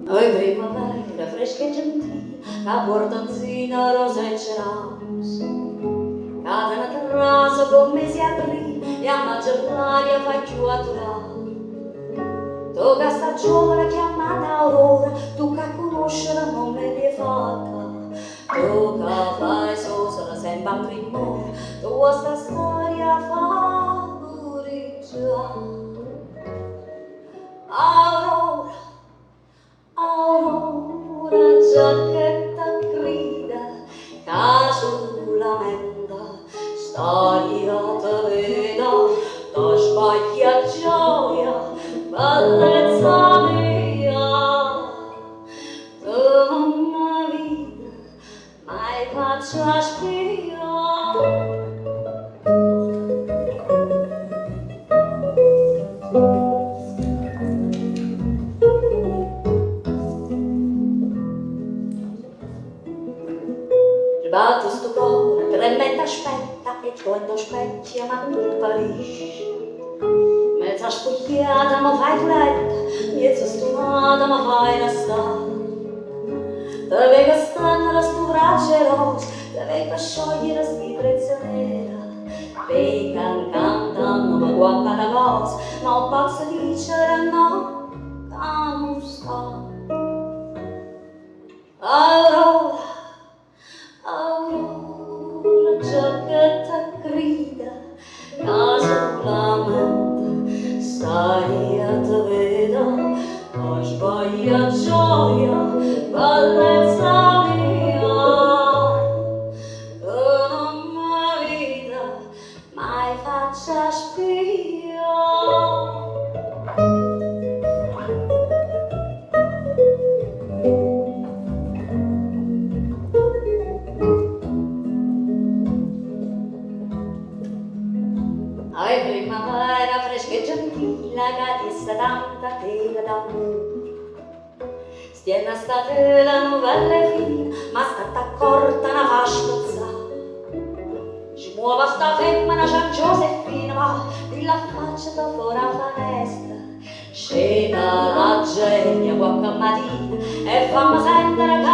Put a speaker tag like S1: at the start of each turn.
S1: Oi primavera fresca e gentile, la portanzina rosa e cerosa, cade una terrazza con mesi aprile e a maggio l'aria fa più aturare. Tu che sta giovane chiamata Aurora, tu che conoscere non me l'hai fatta, tu che fai sosa sempre a prim'ora, tu questa storia favoreggiare. Aurora, Aurora, giacchetta grida, che sulla menda storia te veda, da sbaglia gioia, bellezza mia, tu non vita, mai faccia spia. Batto sto cuore, tremendo aspetta e quando specchio ma non parisce. Mezza spogliata ma fai fretta, mezza stonata ma fai restare. Te vengo a stendere sto braccio rosa, te vengo a sciogliere sti prigioniera. Venga cantando ma qualche cosa, ma un pazzo dice no, che non sta. Aurora, Aurora, giacchetta grida, che sulla mente storia te veda, non sbaglia gioia, bellezza mia, tu non mi vita, mai faccia spia. Oi primavera fresca e gentile, che ti sta tanta tela d'amore. Stiena sta tela novella fina, ma sta accorta una fascia spezzata. Ci muova sta femmina, c'è Giuseppina, ma di la faccia da fuori alla finestra. Scena la genia qualche mattina e fammi sentere che